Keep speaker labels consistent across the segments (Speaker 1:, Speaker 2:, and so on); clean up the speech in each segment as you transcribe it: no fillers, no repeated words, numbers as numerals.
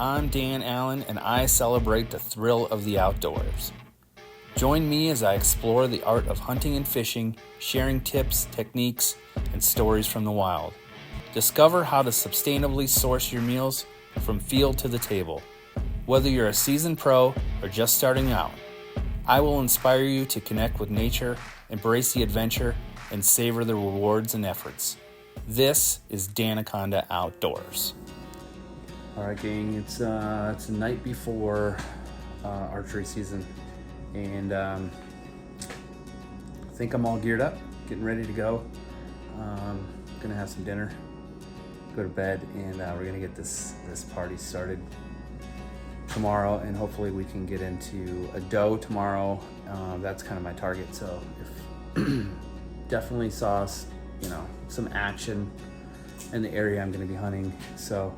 Speaker 1: I'm Dan Allen, and I celebrate the thrill of the outdoors. Join me as I explore the art of hunting and fishing, sharing tips, techniques, and stories from the wild. Discover how to sustainably source your meals from field to the table. Whether you're a seasoned pro or just starting out, I will inspire you to connect with nature, embrace the adventure, and savor the rewards and efforts. This is Danaconda Outdoors. All right, gang, it's the night before archery season, and I think I'm all geared up, getting ready to go. Gonna have some dinner, go to bed, and we're gonna get this party started tomorrow, and hopefully we can get into a doe tomorrow. That's kind of my target. So if definitely saw some action in the area I'm going to be hunting. So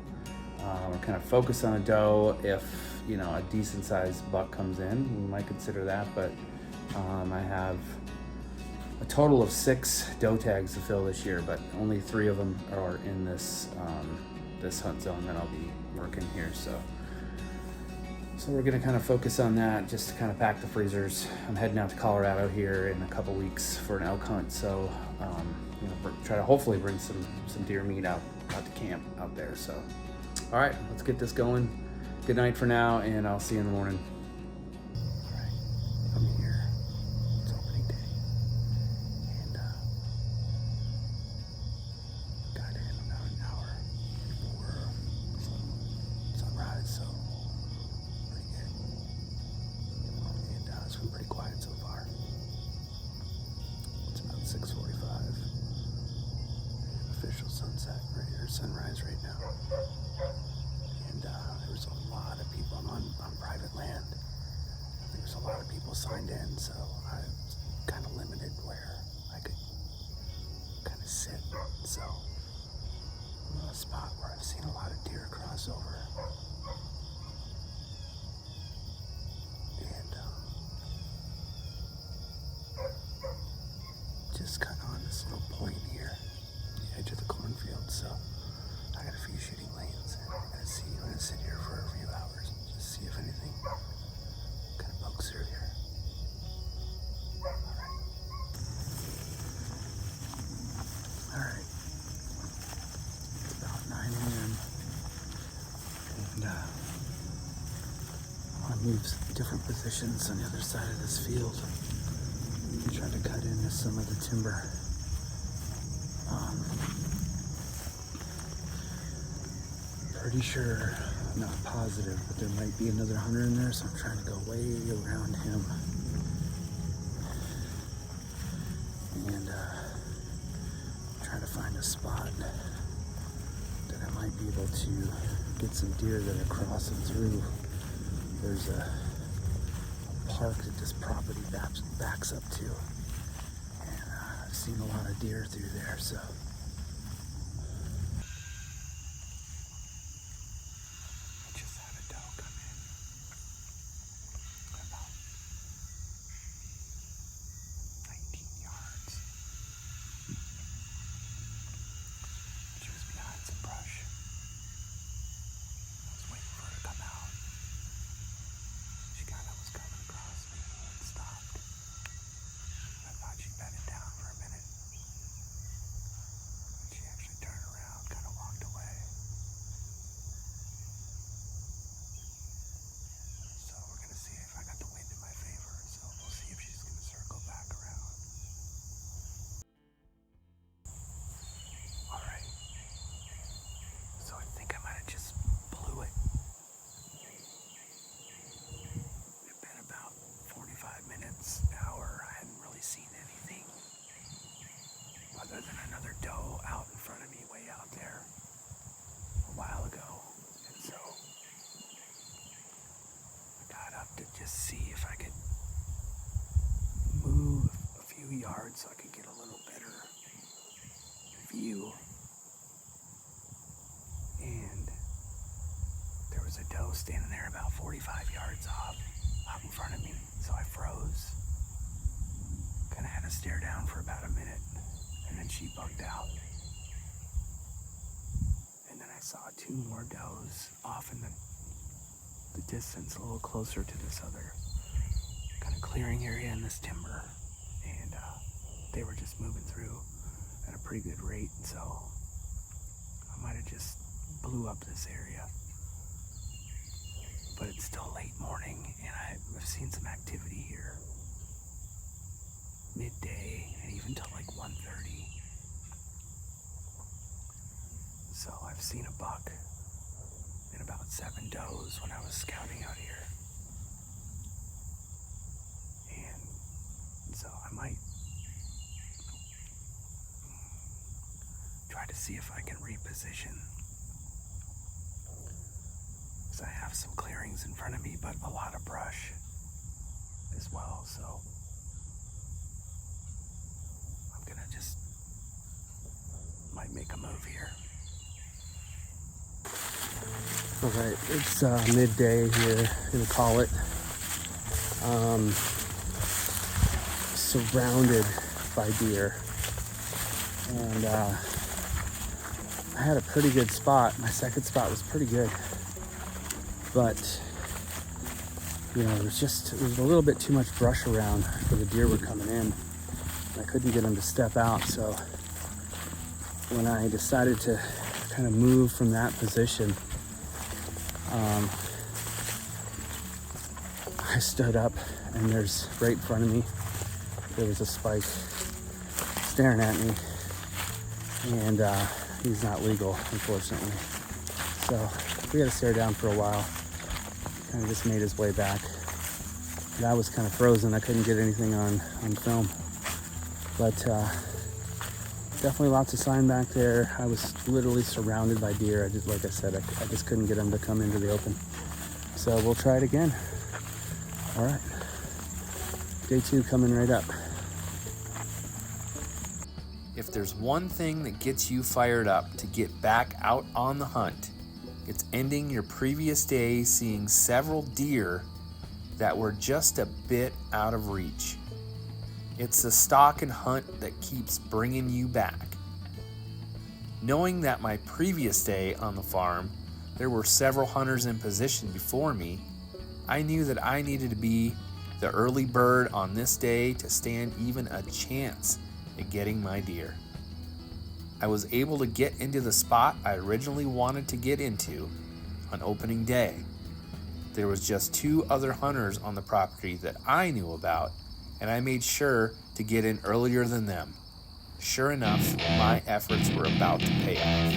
Speaker 1: we're kind of focused on a doe. If a decent sized buck comes in, we might consider that. But I have a total of 6 doe tags to fill this year, but only 3 of them are in this hunt zone that I'll be working here. So we're going to kind of focus on that, just to kind of pack the freezers. I'm heading out to Colorado here in a couple weeks for an elk hunt, so try to hopefully bring some deer meat out to camp out there. So all right, let's get this going. Good night for now, and I'll see you in the morning. All right, I'm here. It's opening day, and got in about an hour before sunrise, so pretty good. And it's been pretty quiet so far. It's about 6:45. Official sunset or sunrise right now. And there was a lot of people. I'm on private land. There's a lot of people signed in, so I was kind of limited where I could kind of sit. So I'm in a spot where I've seen a lot of deer cross over. And just kind of on this little point here, the edge of the cornfield. So I got a few shooting lanes, and I'm gonna sit here for a few hours and just see if anything kind of pokes through here. All right. It's about 9 a.m. and I want to move different positions on the other side of this field and try to cut into some of the timber. Pretty sure, I'm not positive, but there might be another hunter in there, so I'm trying to go way around him and try to find a spot that I might be able to get some deer that are crossing through. There's a park that this property backs up to, and I've seen a lot of deer through there, so see if I could move a few yards so I could get a little better view. And there was a doe standing there about 45 yards off out in front of me, so I froze. Kind of had to stare down for about a minute, and then she bugged out. And then I saw 2 more does off in the the distance a little closer to this other kind of clearing area in this timber, and they were just moving through at a pretty good rate, so I might have just blew up this area. But it's still late morning, and I've seen some activity here midday and even till like 1:30. So I've seen a buck and about 7 does when I was scouting out here. And so I might try to see if I can reposition. Because I have some clearings in front of me, but a lot of brush as well, so I'm gonna just might make a move here. All right, it's midday here, I'm gonna call it. Surrounded by deer, and I had a pretty good spot. My second spot was pretty good, but you know, there was a little bit too much brush around where the deer were coming in, and I couldn't get them to step out. So when I decided to kind of move from that position, I stood up, and there's right in front of me, there was a spike staring at me, and he's not legal, unfortunately. So we had to stare down for a while. Kind of just made his way back. And I was kind of frozen. I couldn't get anything on film. But definitely lots of sign back there. I was literally surrounded by deer. Like I said, I just couldn't get them to come into the open. So we'll try it again. All right. Day 2 coming right up.
Speaker 2: If there's one thing that gets you fired up to get back out on the hunt, it's ending your previous day seeing several deer that were just a bit out of reach. It's the stalk and hunt that keeps bringing you back. Knowing that my previous day on the farm, there were several hunters in position before me, I knew that I needed to be the early bird on this day to stand even a chance at getting my deer. I was able to get into the spot I originally wanted to get into on opening day. There was just 2 other hunters on the property that I knew about, and I made sure to get in earlier than them. Sure enough, my efforts were about to pay off.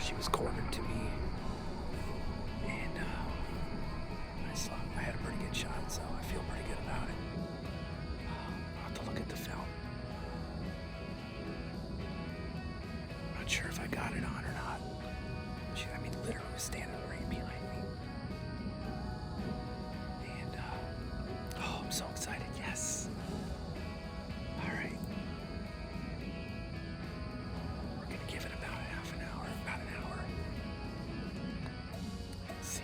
Speaker 1: She was cornered to me, and I had a pretty good shot, so I feel pretty good about it. I'll have to look at the film. I'm not sure if I got it on or not. She, literally was standing right behind me. And, I'm so excited, yes. All right. We're gonna give it about an hour. Let's see.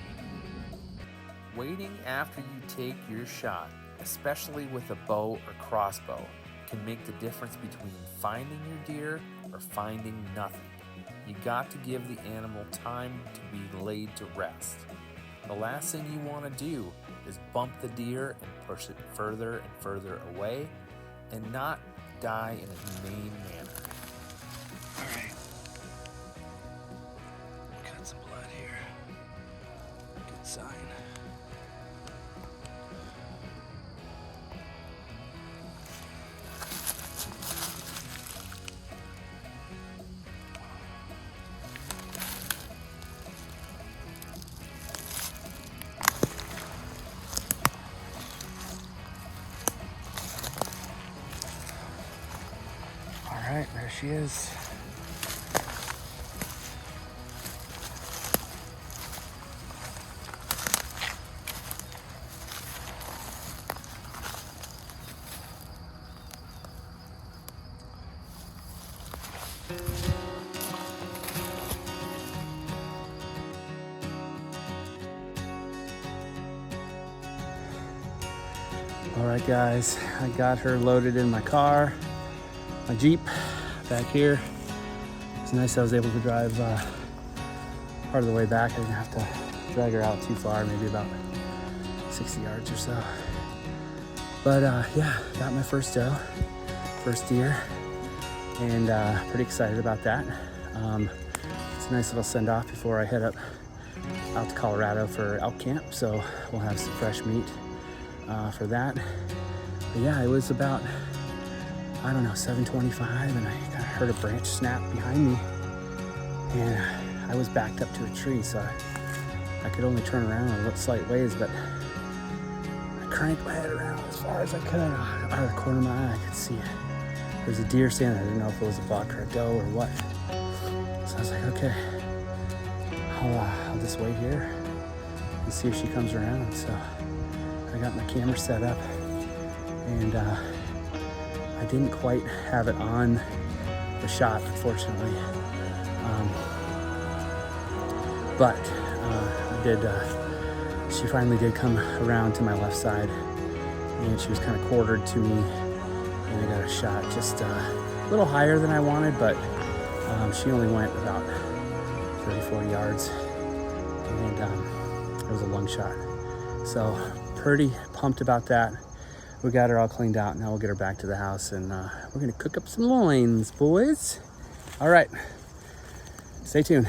Speaker 2: Waiting after you take your shot, especially with a bow or crossbow, can make the difference between finding your deer or finding nothing. You got to give the animal time to be laid to rest. The last thing you want to do is bump the deer and push it further and further away and not die in a humane manner.
Speaker 1: All right. Got some blood here. Good sign. she is. All right, guys, I got her loaded in my car, my Jeep back here. It's nice I was able to drive part of the way back. I didn't have to drag her out too far, maybe about 60 yards or so. But yeah, got my first doe, first deer, and pretty excited about that. It's a nice little send off before I head up out to Colorado for elk camp, so we'll have some fresh meat for that. But yeah, it was about, I don't know, 7:25, and I kind of heard a branch snap behind me, and I was backed up to a tree, so I could only turn around a slight ways, but I cranked my head around as far as I could. Out of the corner of my eye, I could see it. There's a deer standing there. I didn't know if it was a buck or a doe or what. So I was like, okay, I'll just wait here and see if she comes around. So I got my camera set up, and I didn't quite have it on the shot, unfortunately. But I did. She finally did come around to my left side, and she was kind of quartered to me, and I got a shot just a little higher than I wanted, but she only went about 30-40 yards, and it was a lung shot. So pretty pumped about that. We got her all cleaned out. Now we'll get her back to the house, and we're gonna cook up some loins, boys. All right, stay tuned.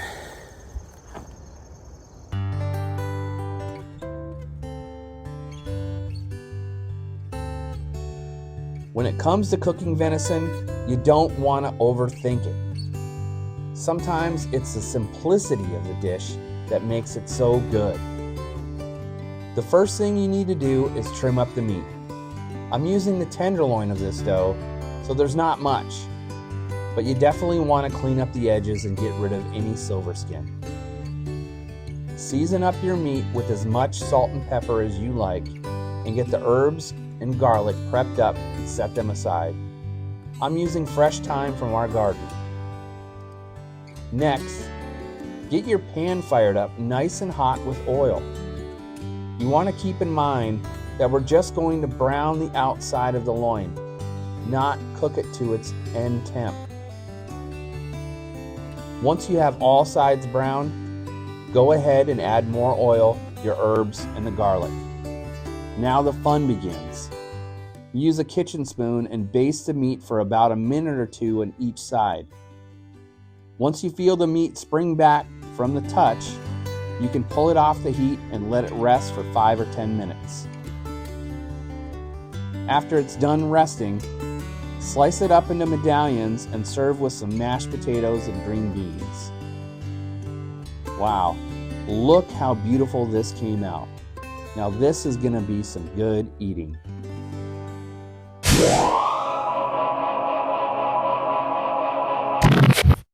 Speaker 1: When it comes to cooking venison, you don't want to overthink it. Sometimes it's the simplicity of the dish that makes it so good. The first thing you need to do is trim up the meat. I'm using the tenderloin of this doe, so there's not much, but you definitely want to clean up the edges and get rid of any silver skin. Season up your meat with as much salt and pepper as you like, and get the herbs and garlic prepped up and set them aside. I'm using fresh thyme from our garden. Next, get your pan fired up nice and hot with oil. You want to keep in mind that we're just going to brown the outside of the loin, not cook it to its end temp. Once you have all sides browned, go ahead and add more oil, your herbs, and the garlic. Now the fun begins. Use a kitchen spoon and baste the meat for about a minute or two on each side. Once you feel the meat spring back from the touch, you can pull it off the heat and let it rest for 5 or 10 minutes. After it's done resting, slice it up into medallions and serve with some mashed potatoes and green beans. Wow, look how beautiful this came out. Now this is going to be some good eating.